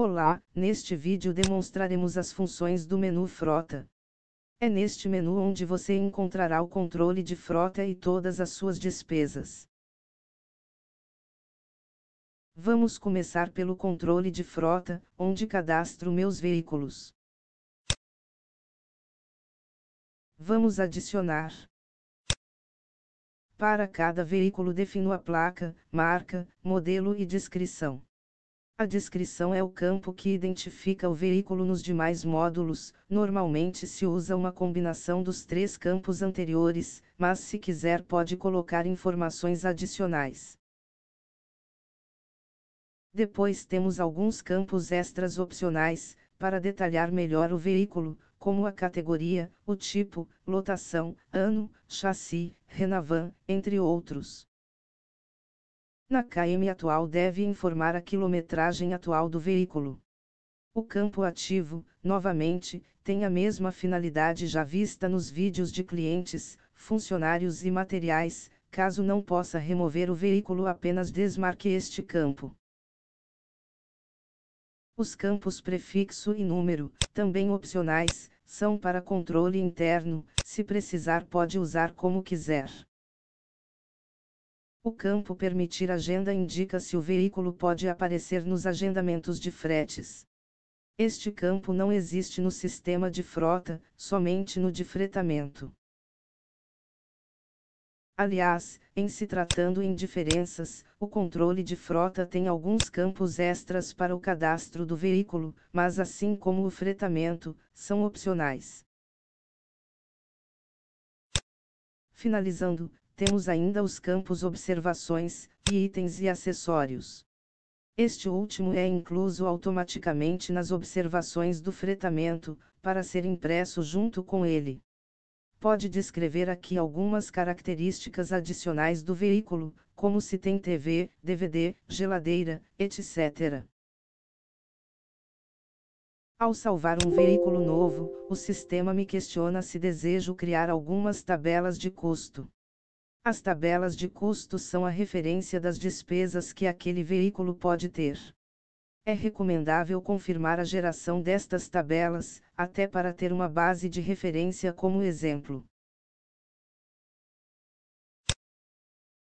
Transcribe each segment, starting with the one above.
Olá, neste vídeo demonstraremos as funções do menu Frota. É neste menu onde você encontrará o controle de frota e todas as suas despesas. Vamos começar pelo controle de frota, onde cadastro meus veículos. Vamos adicionar. Para cada veículo defino a placa, marca, modelo e descrição. A descrição é o campo que identifica o veículo nos demais módulos. Normalmente se usa uma combinação dos três campos anteriores, mas se quiser pode colocar informações adicionais. Depois temos alguns campos extras opcionais, para detalhar melhor o veículo, como a categoria, o tipo, lotação, ano, chassi, Renavan, entre outros. Na KM atual deve informar a quilometragem atual do veículo. O campo ativo, novamente, tem a mesma finalidade já vista nos vídeos de clientes, funcionários e materiais. Caso não possa remover o veículo, apenas desmarque este campo. Os campos prefixo e número, também opcionais, são para controle interno. Se precisar pode usar como quiser. O campo permitir agenda indica se o veículo pode aparecer nos agendamentos de fretes. Este campo não existe no sistema de frota, somente no de fretamento. Aliás, em se tratando em diferenças, o controle de frota tem alguns campos extras para o cadastro do veículo, mas assim como o fretamento, são opcionais. Finalizando, temos ainda os campos observações, e itens e acessórios. Este último é incluso automaticamente nas observações do fretamento, para ser impresso junto com ele. Pode descrever aqui algumas características adicionais do veículo, como se tem TV, DVD, geladeira, etc. Ao salvar um veículo novo, o sistema me questiona se desejo criar algumas tabelas de custo. As tabelas de custo são a referência das despesas que aquele veículo pode ter. É recomendável confirmar a geração destas tabelas, até para ter uma base de referência como exemplo.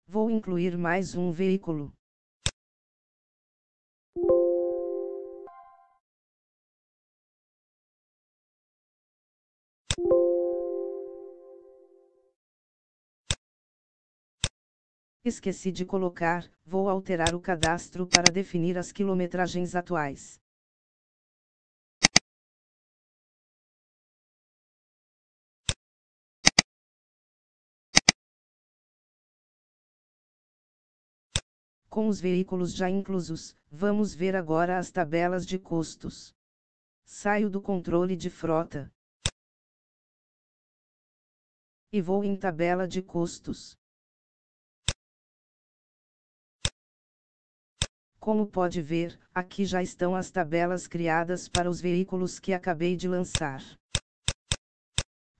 Vou incluir mais um veículo. Esqueci de colocar, vou alterar o cadastro para definir as quilometragens atuais. Com os veículos já inclusos, vamos ver agora as tabelas de custos. Saio do controle de frota. E vou em tabela de custos. Como pode ver, aqui já estão as tabelas criadas para os veículos que acabei de lançar.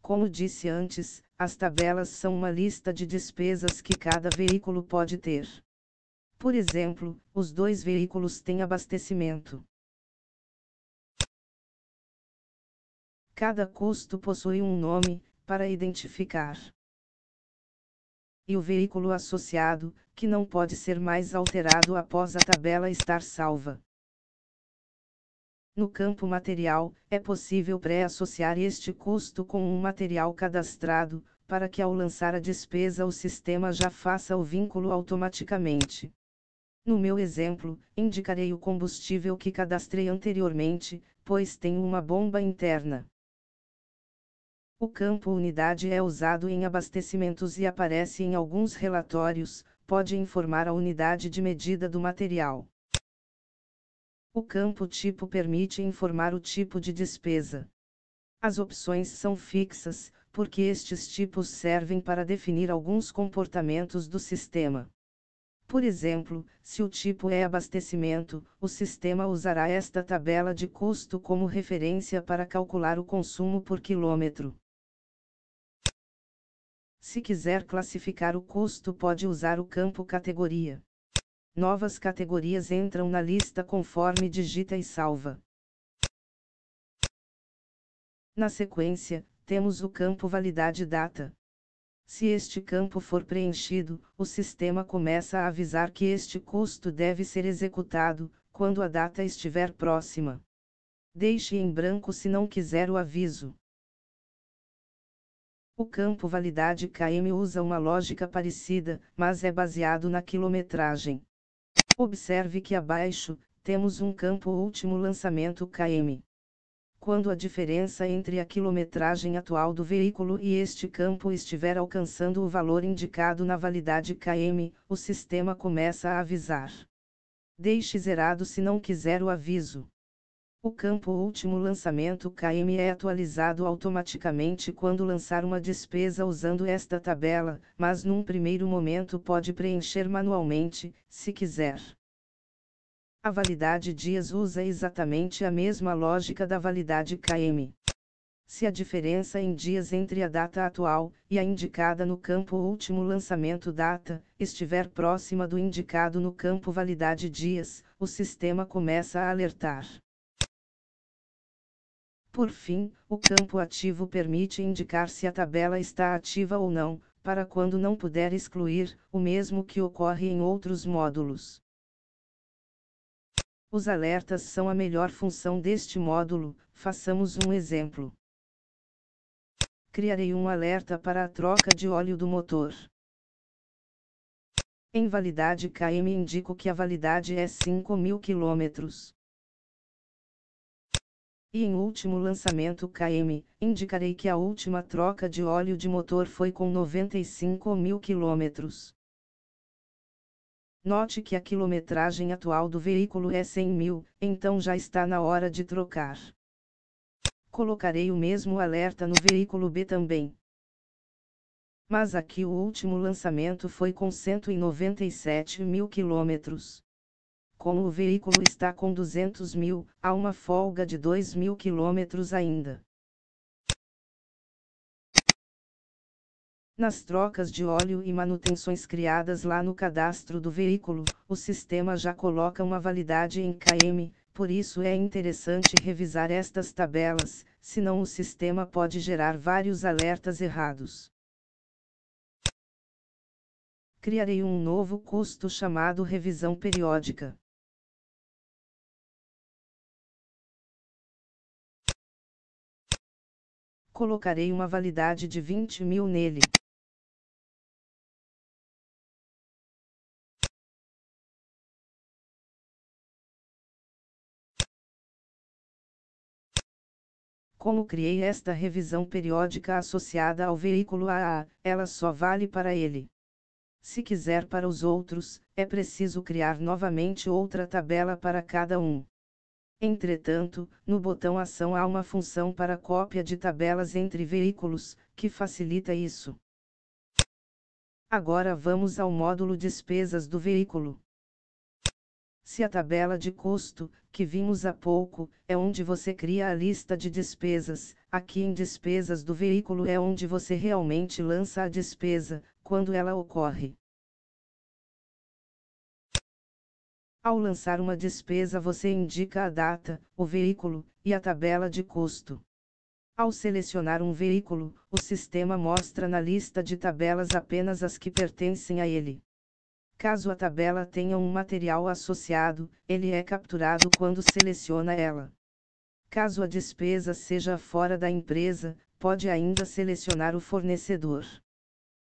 Como disse antes, as tabelas são uma lista de despesas que cada veículo pode ter. Por exemplo, os dois veículos têm abastecimento. Cada custo possui um nome, para identificar. E o veículo associado, que não pode ser mais alterado após a tabela estar salva. No campo material, é possível pré-associar este custo com um material cadastrado, para que ao lançar a despesa o sistema já faça o vínculo automaticamente. No meu exemplo, indicarei o combustível que cadastrei anteriormente, pois tenho uma bomba interna. O campo unidade é usado em abastecimentos e aparece em alguns relatórios, pode informar a unidade de medida do material. O campo tipo permite informar o tipo de despesa. As opções são fixas, porque estes tipos servem para definir alguns comportamentos do sistema. Por exemplo, se o tipo é abastecimento, o sistema usará esta tabela de custo como referência para calcular o consumo por quilômetro. Se quiser classificar o custo, pode usar o campo categoria. Novas categorias entram na lista conforme digita e salva. Na sequência, temos o campo Validade Data. Se este campo for preenchido, o sistema começa a avisar que este custo deve ser executado, quando a data estiver próxima. Deixe em branco se não quiser o aviso. O campo Validade KM usa uma lógica parecida, mas é baseado na quilometragem. Observe que abaixo, temos um campo Último Lançamento KM. Quando a diferença entre a quilometragem atual do veículo e este campo estiver alcançando o valor indicado na validade KM, o sistema começa a avisar. Deixe zerado se não quiser o aviso. O campo Último Lançamento KM é atualizado automaticamente quando lançar uma despesa usando esta tabela, mas num primeiro momento pode preencher manualmente, se quiser. A validade dias usa exatamente a mesma lógica da validade KM. Se a diferença em dias entre a data atual e a indicada no campo Último Lançamento Data estiver próxima do indicado no campo Validade Dias, o sistema começa a alertar. Por fim, o campo Ativo permite indicar se a tabela está ativa ou não, para quando não puder excluir, o mesmo que ocorre em outros módulos. Os alertas são a melhor função deste módulo, façamos um exemplo. Criarei um alerta para a troca de óleo do motor. Em validade KM indico que a validade é 5.000 km. E em último lançamento KM, indicarei que a última troca de óleo de motor foi com 95.000 km. Note que a quilometragem atual do veículo é 100.000, então já está na hora de trocar. Colocarei o mesmo alerta no veículo B também. Mas aqui o último lançamento foi com 197.000 km. Como o veículo está com 200.000, há uma folga de 2.000 km ainda. Nas trocas de óleo e manutenções criadas lá no cadastro do veículo, o sistema já coloca uma validade em km, por isso é interessante revisar estas tabelas, senão o sistema pode gerar vários alertas errados. Criarei um novo custo chamado revisão periódica. Colocarei uma validade de 20.000 nele. Como criei esta revisão periódica associada ao veículo AA, ela só vale para ele. Se quiser para os outros, é preciso criar novamente outra tabela para cada um. Entretanto, no botão Ação há uma função para cópia de tabelas entre veículos, que facilita isso. Agora vamos ao módulo Despesas do veículo. Se a tabela de custo, que vimos há pouco, é onde você cria a lista de despesas, aqui em Despesas do veículo é onde você realmente lança a despesa, quando ela ocorre. Ao lançar uma despesa você indica a data, o veículo, e a tabela de custo. Ao selecionar um veículo, o sistema mostra na lista de tabelas apenas as que pertencem a ele. Caso a tabela tenha um material associado, ele é capturado quando seleciona ela. Caso a despesa seja fora da empresa, pode ainda selecionar o fornecedor.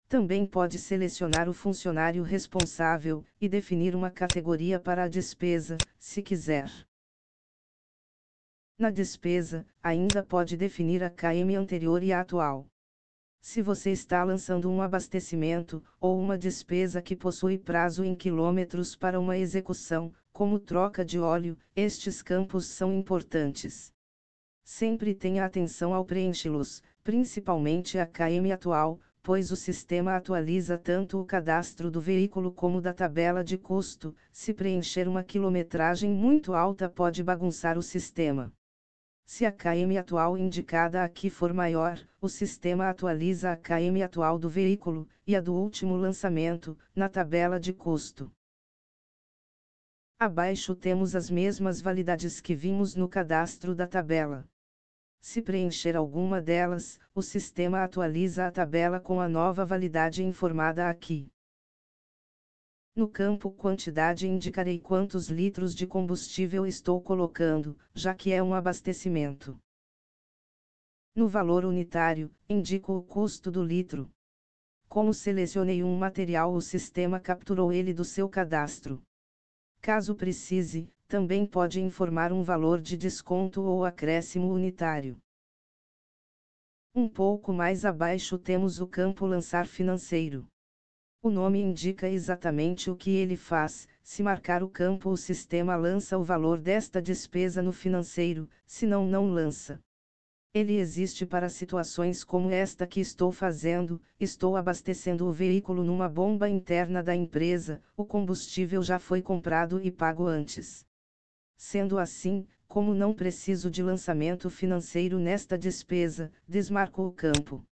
Também pode selecionar o funcionário responsável, e definir uma categoria para a despesa, se quiser. Na despesa, ainda pode definir a KM anterior e a atual. Se você está lançando um abastecimento, ou uma despesa que possui prazo em quilômetros para uma execução, como troca de óleo, estes campos são importantes. Sempre tenha atenção ao preenchi-los, principalmente a KM atual, pois o sistema atualiza tanto o cadastro do veículo como da tabela de custo. Se preencher uma quilometragem muito alta pode bagunçar o sistema. Se a KM atual indicada aqui for maior, o sistema atualiza a KM atual do veículo, e a do último lançamento, na tabela de custo. Abaixo temos as mesmas validades que vimos no cadastro da tabela. Se preencher alguma delas, o sistema atualiza a tabela com a nova validade informada aqui. No campo quantidade indicarei quantos litros de combustível estou colocando, já que é um abastecimento. No valor unitário, indico o custo do litro. Como selecionei um material, o sistema capturou ele do seu cadastro. Caso precise, também pode informar um valor de desconto ou acréscimo unitário. Um pouco mais abaixo temos o campo lançar financeiro. O nome indica exatamente o que ele faz. Se marcar o campo, o sistema lança o valor desta despesa no financeiro, senão não lança. Ele existe para situações como esta que estou fazendo: estou abastecendo o veículo numa bomba interna da empresa, o combustível já foi comprado e pago antes. Sendo assim, como não preciso de lançamento financeiro nesta despesa, desmarco o campo.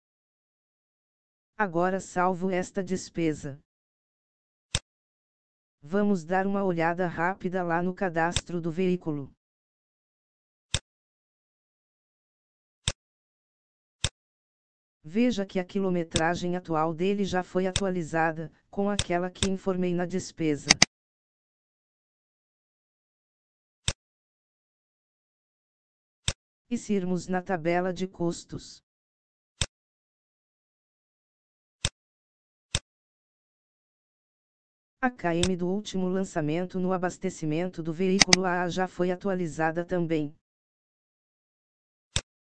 Agora salvo esta despesa. Vamos dar uma olhada rápida lá no cadastro do veículo. Veja que a quilometragem atual dele já foi atualizada, com aquela que informei na despesa. E se irmos na tabela de custos, a KM do último lançamento no abastecimento do veículo AA já foi atualizada também.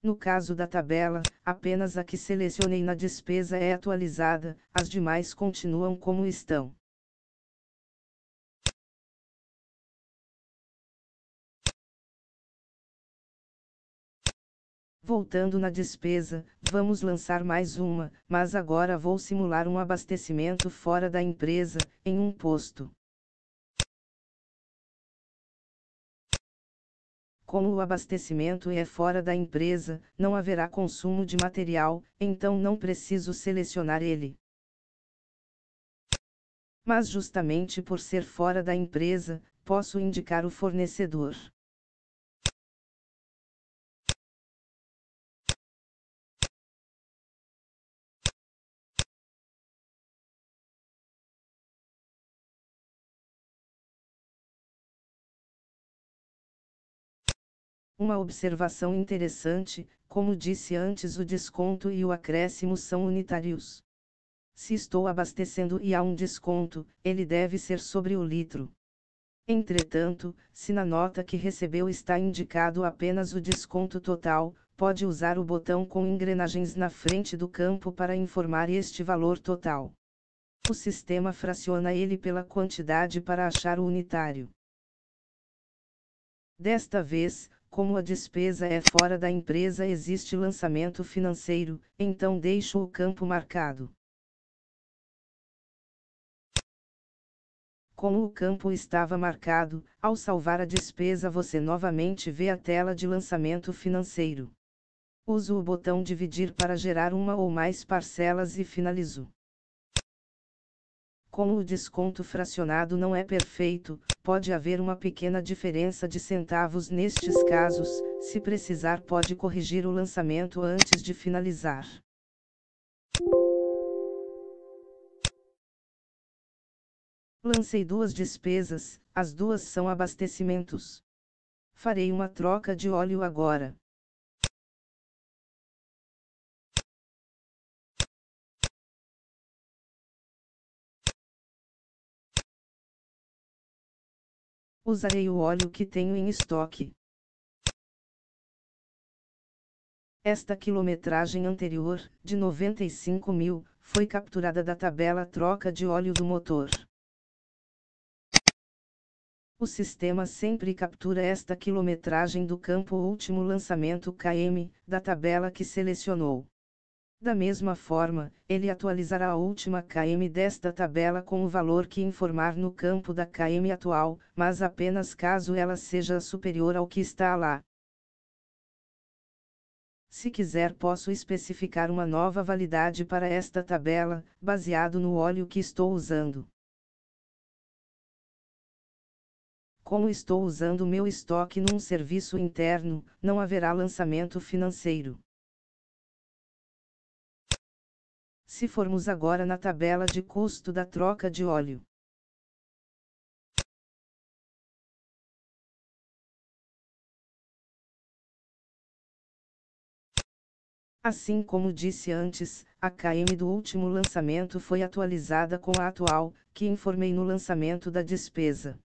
No caso da tabela, apenas a que selecionei na despesa é atualizada, as demais continuam como estão. Voltando na despesa, vamos lançar mais uma, mas agora vou simular um abastecimento fora da empresa, em um posto. Como o abastecimento é fora da empresa, não haverá consumo de material, então não preciso selecionar ele. Mas justamente por ser fora da empresa, posso indicar o fornecedor. Uma observação interessante: como disse antes, o desconto e o acréscimo são unitários. Se estou abastecendo e há um desconto, ele deve ser sobre o litro. Entretanto, se na nota que recebeu está indicado apenas o desconto total, pode usar o botão com engrenagens na frente do campo para informar este valor total. O sistema fraciona ele pela quantidade para achar o unitário. Desta vez, como a despesa é fora da empresa, existe lançamento financeiro, então deixo o campo marcado. Como o campo estava marcado, ao salvar a despesa você novamente vê a tela de lançamento financeiro. Uso o botão dividir para gerar uma ou mais parcelas e finalizo. Como o desconto fracionado não é perfeito, pode haver uma pequena diferença de centavos nestes casos. Se precisar, pode corrigir o lançamento antes de finalizar. Lancei duas despesas, as duas são abastecimentos. Farei uma troca de óleo agora. Usarei o óleo que tenho em estoque. Esta quilometragem anterior, de 95.000, foi capturada da tabela troca de óleo do motor. O sistema sempre captura esta quilometragem do campo último lançamento KM, da tabela que selecionou. Da mesma forma, ele atualizará a última KM desta tabela com o valor que informar no campo da KM atual, mas apenas caso ela seja superior ao que está lá. Se quiser, posso especificar uma nova validade para esta tabela, baseado no óleo que estou usando. Como estou usando meu estoque num serviço interno, não haverá lançamento financeiro. Se formos agora na tabela de custo da troca de óleo. Assim como disse antes, a KM do último lançamento foi atualizada com a atual, que informei no lançamento da despesa.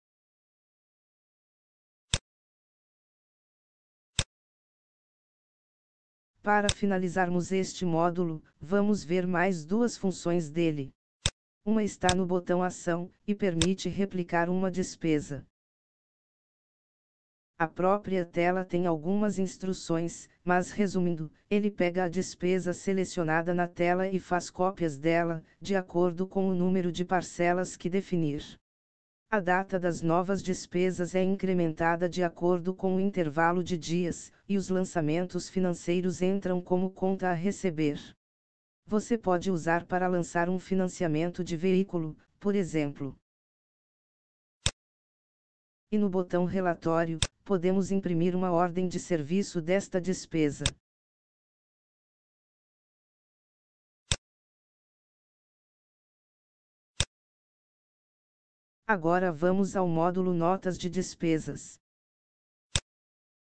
Para finalizarmos este módulo, vamos ver mais duas funções dele. Uma está no botão Ação, e permite replicar uma despesa. A própria tela tem algumas instruções, mas resumindo, ele pega a despesa selecionada na tela e faz cópias dela, de acordo com o número de parcelas que definir. A data das novas despesas é incrementada de acordo com o intervalo de dias, e os lançamentos financeiros entram como conta a receber. Você pode usar para lançar um financiamento de veículo, por exemplo. E no botão Relatório, podemos imprimir uma ordem de serviço desta despesa. Agora vamos ao módulo Notas de despesas.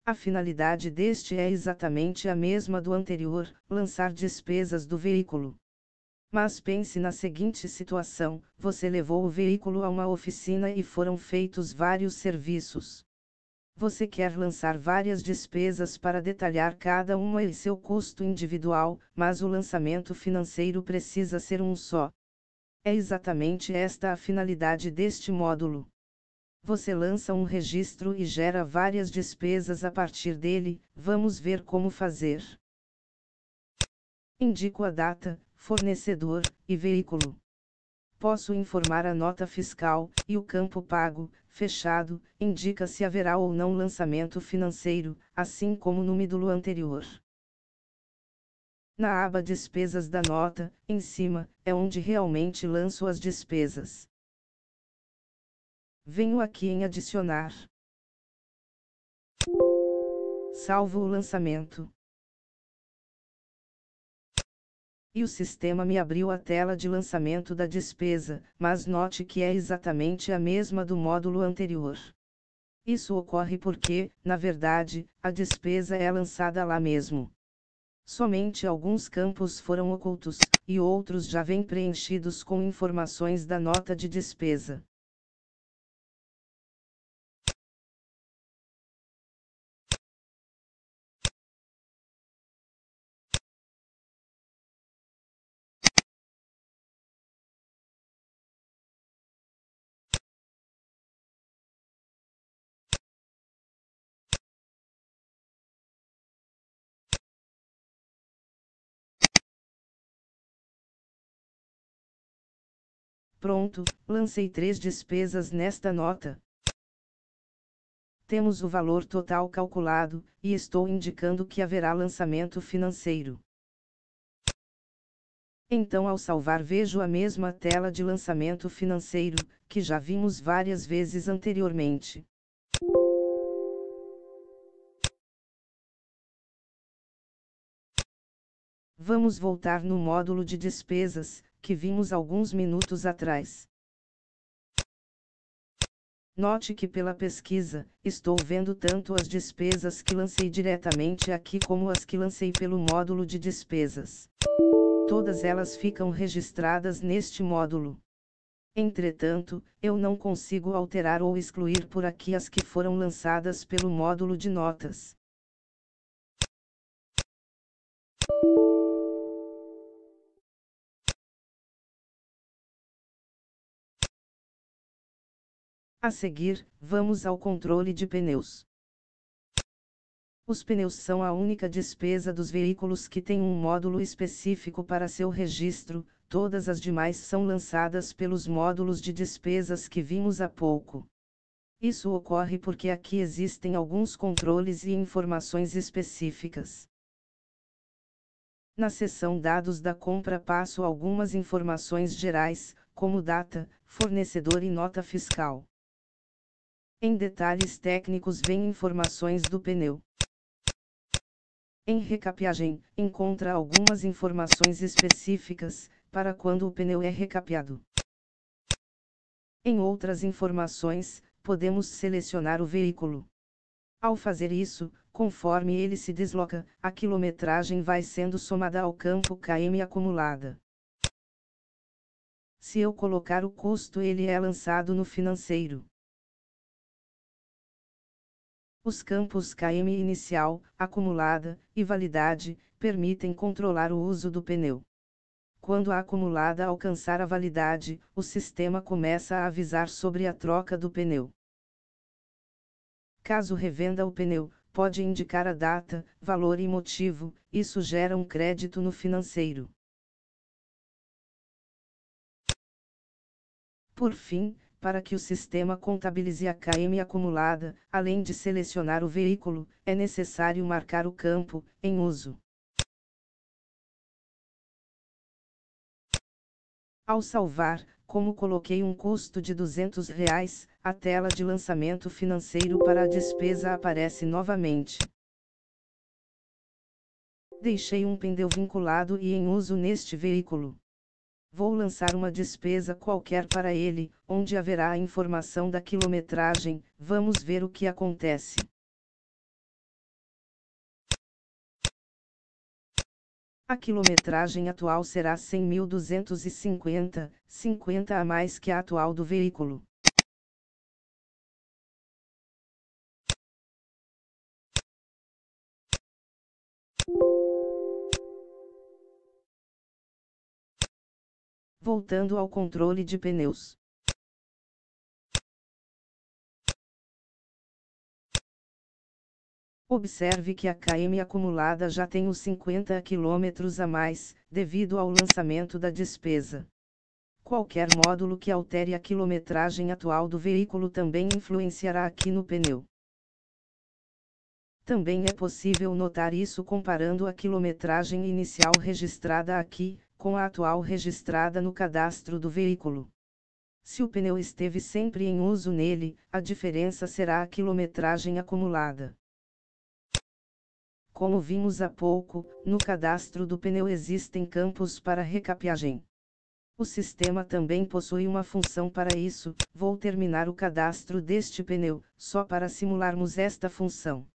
A finalidade deste é exatamente a mesma do anterior, lançar despesas do veículo. Mas pense na seguinte situação: você levou o veículo a uma oficina e foram feitos vários serviços. Você quer lançar várias despesas para detalhar cada uma e seu custo individual, mas o lançamento financeiro precisa ser um só. É exatamente esta a finalidade deste módulo. Você lança um registro e gera várias despesas a partir dele. Vamos ver como fazer. Indico a data, fornecedor e veículo. Posso informar a nota fiscal, e o campo pago, fechado, indica se haverá ou não lançamento financeiro, assim como no módulo anterior. Na aba Despesas da nota, em cima, é onde realmente lanço as despesas. Venho aqui em Adicionar. Salvo o lançamento. E o sistema me abriu a tela de lançamento da despesa, mas note que é exatamente a mesma do módulo anterior. Isso ocorre porque, na verdade, a despesa é lançada lá mesmo. Somente alguns campos foram ocultos, e outros já vêm preenchidos com informações da nota de despesa. Pronto, lancei 3 despesas nesta nota. Temos o valor total calculado, e estou indicando que haverá lançamento financeiro. Então, ao salvar, vejo a mesma tela de lançamento financeiro, que já vimos várias vezes anteriormente. Vamos voltar no módulo de despesas, que vimos alguns minutos atrás. Note que pela pesquisa, estou vendo tanto as despesas que lancei diretamente aqui como as que lancei pelo módulo de despesas. Todas elas ficam registradas neste módulo. Entretanto, eu não consigo alterar ou excluir por aqui as que foram lançadas pelo módulo de notas. A seguir, vamos ao controle de pneus. Os pneus são a única despesa dos veículos que tem um módulo específico para seu registro, todas as demais são lançadas pelos módulos de despesas que vimos há pouco. Isso ocorre porque aqui existem alguns controles e informações específicas. Na seção Dados da compra passo algumas informações gerais, como data, fornecedor e nota fiscal. Em detalhes técnicos vem informações do pneu. Em recapeagem, encontra algumas informações específicas, para quando o pneu é recapeado. Em outras informações, podemos selecionar o veículo. Ao fazer isso, conforme ele se desloca, a quilometragem vai sendo somada ao campo km acumulada. Se eu colocar o custo, ele é lançado no financeiro. Os campos km inicial, acumulada e validade permitem controlar o uso do pneu. Quando a acumulada alcançar a validade, o sistema começa a avisar sobre a troca do pneu. Caso revenda o pneu, pode indicar a data, valor e motivo, isso gera um crédito no financeiro. Por fim, para que o sistema contabilize a km acumulada, além de selecionar o veículo, é necessário marcar o campo em uso. Ao salvar, como coloquei um custo de R$ 200, a tela de lançamento financeiro para a despesa aparece novamente. Deixei um pneu vinculado e em uso neste veículo. Vou lançar uma despesa qualquer para ele, onde haverá a informação da quilometragem, vamos ver o que acontece. A quilometragem atual será 100.250, 50 a mais que a atual do veículo. Voltando ao controle de pneus. Observe que a km acumulada já tem os 50 km a mais, devido ao lançamento da despesa. Qualquer módulo que altere a quilometragem atual do veículo também influenciará aqui no pneu. Também é possível notar isso comparando a quilometragem inicial registrada aqui, com a atual registrada no cadastro do veículo. Se o pneu esteve sempre em uso nele, a diferença será a quilometragem acumulada. Como vimos há pouco, no cadastro do pneu existem campos para recapeagem. O sistema também possui uma função para isso, vou terminar o cadastro deste pneu, só para simularmos esta função.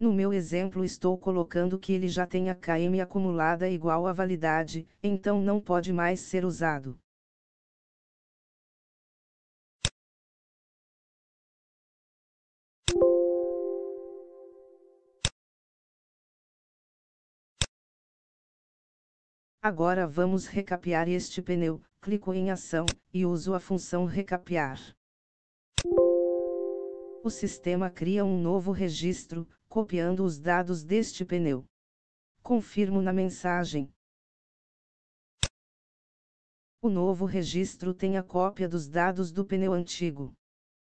No meu exemplo estou colocando que ele já tem a km acumulada igual à validade, então não pode mais ser usado. Agora vamos recapear este pneu, clico em ação, e uso a função recapear. O sistema cria um novo registro, copiando os dados deste pneu. Confirmo na mensagem. O novo registro tem a cópia dos dados do pneu antigo.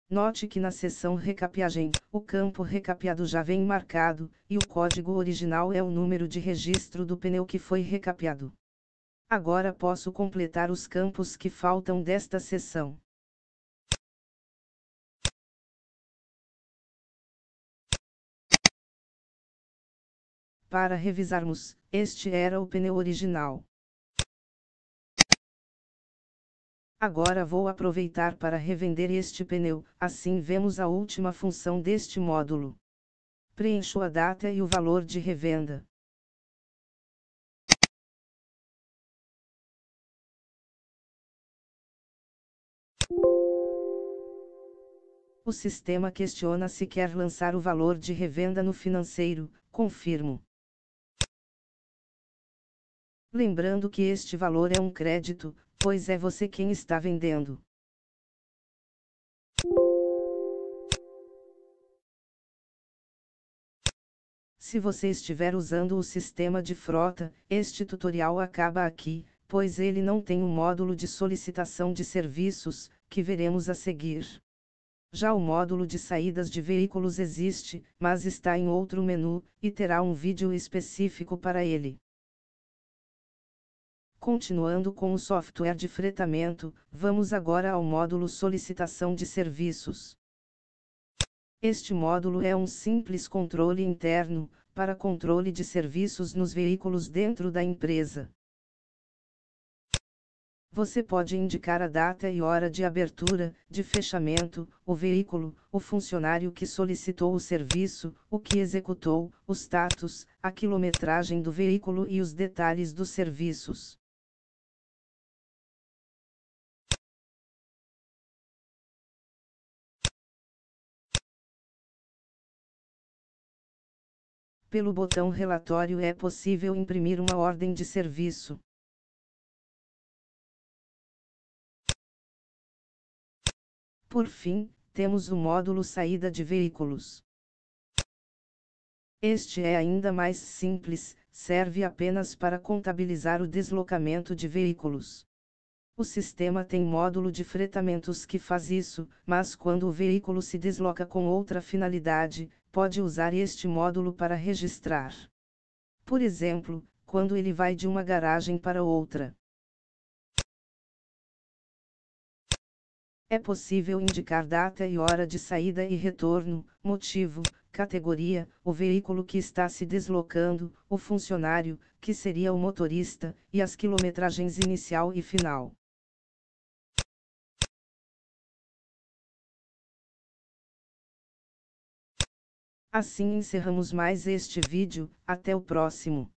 Note que na seção recapeagem, o campo recapeado já vem marcado, e o código original é o número de registro do pneu que foi recapeado. Agora posso completar os campos que faltam desta seção. Para revisarmos, este era o pneu original. Agora vou aproveitar para revender este pneu, assim vemos a última função deste módulo. Preencho a data e o valor de revenda. O sistema questiona se quer lançar o valor de revenda no financeiro, confirmo. Lembrando que este valor é um crédito, pois é você quem está vendendo. Se você estiver usando o sistema de frota, este tutorial acaba aqui, pois ele não tem um módulo de solicitação de serviços, que veremos a seguir. Já o módulo de saídas de veículos existe, mas está em outro menu, e terá um vídeo específico para ele. Continuando com o software de fretamento, vamos agora ao módulo Solicitação de Serviços. Este módulo é um simples controle interno, para controle de serviços nos veículos dentro da empresa. Você pode indicar a data e hora de abertura, de fechamento, o veículo, o funcionário que solicitou o serviço, o que executou, o status, a quilometragem do veículo e os detalhes dos serviços. Pelo botão Relatório é possível imprimir uma ordem de serviço. Por fim, temos o módulo Saída de Veículos. Este é ainda mais simples, serve apenas para contabilizar o deslocamento de veículos. O sistema tem módulo de fretamentos que faz isso, mas quando o veículo se desloca com outra finalidade, pode usar este módulo para registrar. Por exemplo, quando ele vai de uma garagem para outra. É possível indicar data e hora de saída e retorno, motivo, categoria, o veículo que está se deslocando, o funcionário, que seria o motorista, e as quilometragens inicial e final. Assim encerramos mais este vídeo, até o próximo.